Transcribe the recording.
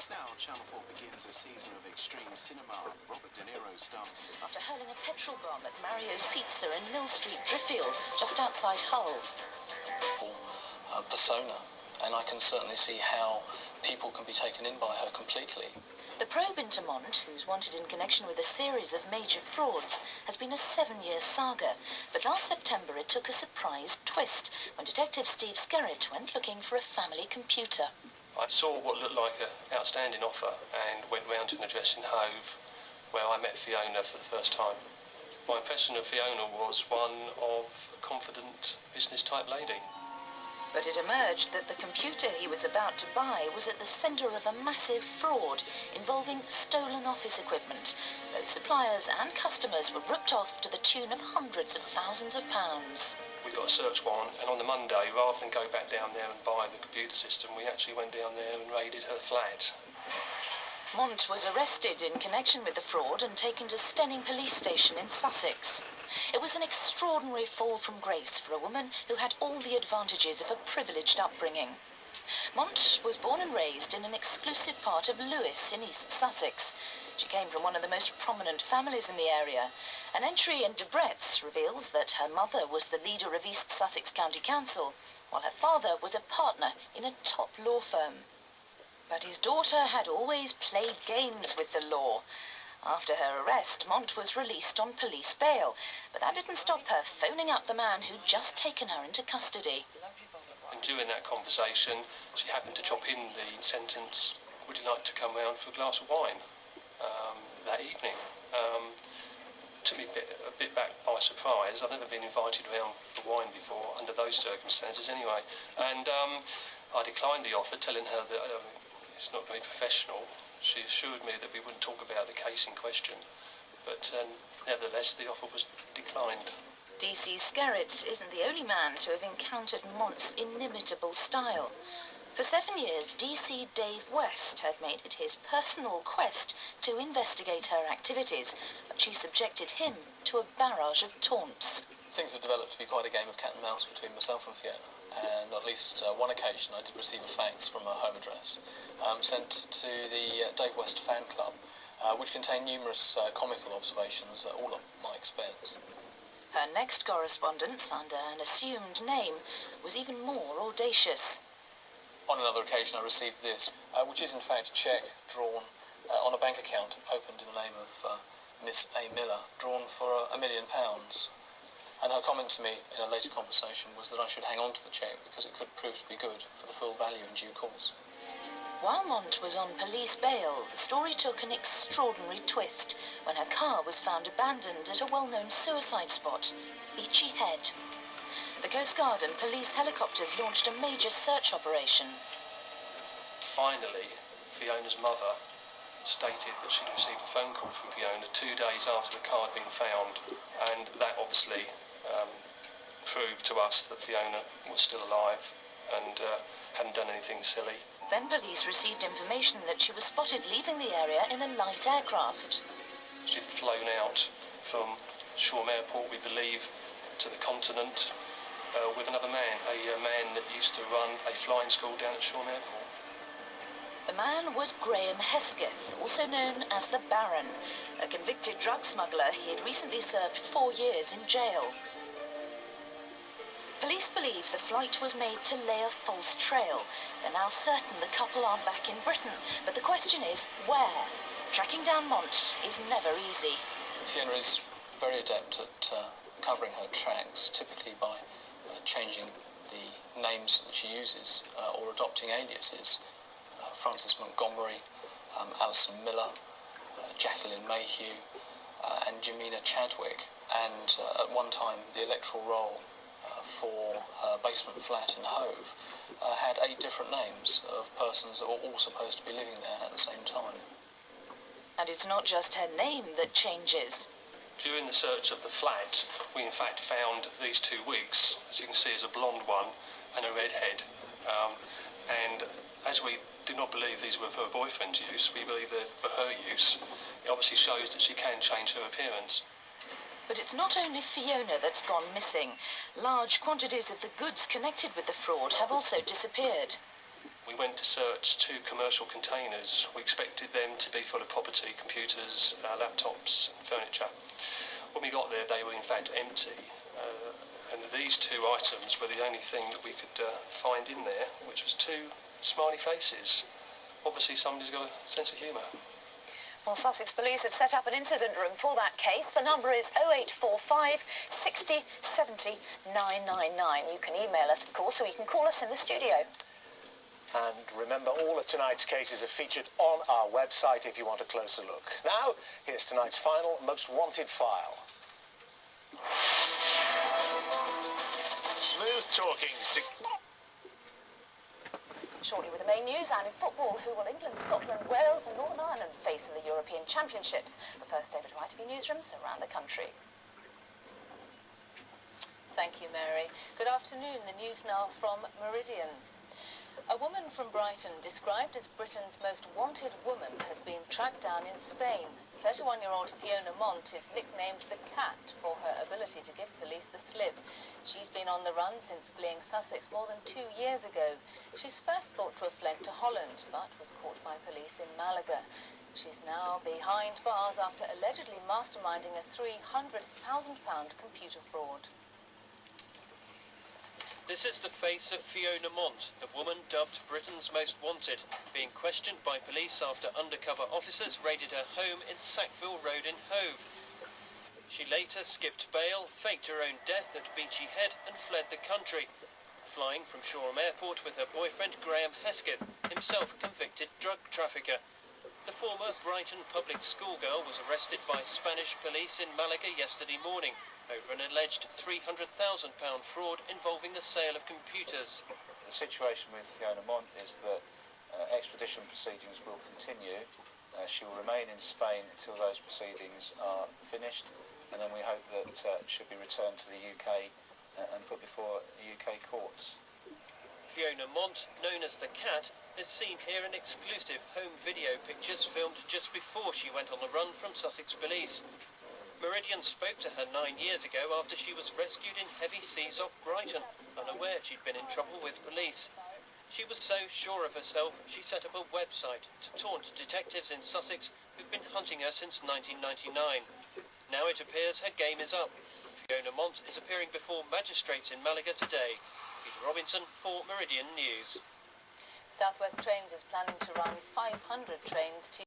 Now, Channel 4 begins a season of extreme cinema. Robert De Niro starred after hurling a petrol bomb at Mario's Pizza in Mill Street, Driffield, just outside Hull. Persona, and I can certainly see how people can be taken in by her completely. The probe into Mont, who's wanted in connection with a series of major frauds, has been a 7-year saga. But last September it took a surprise twist when Detective Steve Skerritt went looking for a family computer. I saw what looked like an outstanding offer and went round to an address in Hove where I met Fiona for the first time. My impression of Fiona was one of a confident business-type lady. But it emerged that the computer he was about to buy was at the centre of a massive fraud involving stolen office equipment. Both suppliers and customers were ripped off to the tune of hundreds of thousands of pounds. We got a search warrant, and on the Monday, rather than go back down there and buy the computer system, we actually went down there and raided her flat. Mont was arrested in connection with the fraud and taken to Stenning Police Station in Sussex. It was an extraordinary fall from grace for a woman who had all the advantages of a privileged upbringing. Mont was born and raised in an exclusive part of Lewes in East Sussex. She came from one of the most prominent families in the area. An entry in Debrett's reveals that her mother was the leader of East Sussex County Council, while her father was a partner in a top law firm. But his daughter had always played games with the law. After her arrest, Mont was released on police bail, but that didn't stop her phoning up the man who'd just taken her into custody. And during that conversation, she happened to chop in the sentence, "Would you like to come round for a glass of wine?" that evening. Took me a bit back by surprise. I've never been invited round for wine before, under those circumstances anyway. And I declined the offer, telling her that it's not very professional. She assured me that we wouldn't talk about the case in question, but nevertheless the offer was declined. DC Skerritt isn't the only man to have encountered Mont's inimitable style. For 7 years, DC Dave West had made it his personal quest to investigate her activities, but she subjected him to a barrage of taunts. Things have developed to be quite a game of cat and mouse between myself and Fiona, and on at least one occasion I did receive a fax from her home address sent to the Dave West fan club, which contained numerous comical observations, all at my expense. Her next correspondence, under an assumed name, was even more audacious. On another occasion I received this, which is in fact a cheque drawn on a bank account opened in the name of Miss A. Miller, drawn for £1 million. And her comment to me in a later conversation was that I should hang on to the cheque because it could prove to be good for the full value in due course. While Mont was on police bail, the story took an extraordinary twist when her car was found abandoned at a well-known suicide spot, Beachy Head. The Coast Guard and police helicopters launched a major search operation. Finally, Fiona's mother stated that she'd received a phone call from Fiona 2 days after the car had been found, and that obviously proved to us that Fiona was still alive and hadn't done anything silly. Then police received information that she was spotted leaving the area in a light aircraft. She'd flown out from Shoreham Airport, we believe, to the continent with another man, a man that used to run a flying school down at Shoreham Airport. The man was Graham Hesketh, also known as the Baron, a convicted drug smuggler. He had recently served 4 years in jail. Police believe the flight was made to lay a false trail. They're now certain the couple are back in Britain, but the question is, where? Tracking down Mont is never easy. Fiona is very adept at covering her tracks, typically by changing the names that she uses or adopting aliases. Frances Montgomery, Alison Miller, Jacqueline Mayhew, and Jamina Chadwick, and at one time the electoral roll for her basement flat in Hove had 8 different names of persons that were all supposed to be living there at the same time. And it's not just her name that changes. During the search of the flat, we in fact found these 2 wigs, as you can see, is a blonde one and a redhead. And as we do not believe these were for her boyfriend's use, we believe they're for her use. It obviously shows that she can change her appearance. But it's not only Fiona that's gone missing. Large quantities of the goods connected with the fraud have also disappeared. We went to search 2 commercial containers. We expected them to be full of property, computers, laptops and furniture. When we got there, they were in fact empty. And these 2 items were the only thing that we could find in there, which was 2 smiley faces. Obviously somebody's got a sense of humour. Well, Sussex Police have set up an incident room for that case. The number is 0845 60 70 999. You can email us, of course, or you can call us in the studio. And remember, all of tonight's cases are featured on our website if you want a closer look. Now, here's tonight's final Most Wanted file. Smooth talking. Shortly with the main news, and in football, who will England, Scotland, Wales and Northern Ireland face in the European Championships? The first David ITV newsrooms around the country. Thank you, Mary. Good afternoon. The news now from Meridian. A woman from Brighton, described as Britain's most wanted woman, has been tracked down in Spain. 31-year-old Fiona Mont is nicknamed the Cat for her ability to give police the slip. She's been on the run since fleeing Sussex more than 2 years ago. She's first thought to have fled to Holland, but was caught by police in Malaga. She's now behind bars after allegedly masterminding a £300,000 computer fraud. This is the face of Fiona Mont, the woman dubbed Britain's most wanted, being questioned by police after undercover officers raided her home in Sackville Road in Hove. She later skipped bail, faked her own death at Beachy Head and fled the country, flying from Shoreham Airport with her boyfriend Graham Hesketh, himself a convicted drug trafficker. The former Brighton public schoolgirl was arrested by Spanish police in Malaga yesterday morning over an alleged £300,000 fraud involving the sale of computers. The situation with Fiona Mont is that extradition proceedings will continue. She will remain in Spain until those proceedings are finished, and then we hope that she'll be returned to the UK and put before UK courts. Fiona Mont, known as the Cat, is seen here in exclusive home video pictures filmed just before she went on the run from Sussex Police. Meridian spoke to her 9 years ago after she was rescued in heavy seas off Brighton, unaware she'd been in trouble with police. She was so sure of herself, she set up a website to taunt detectives in Sussex who've been hunting her since 1999. Now it appears her game is up. Fiona Mont is appearing before magistrates in Malaga today. Peter Robinson for Meridian News. South West Trains is planning to run 500 trains to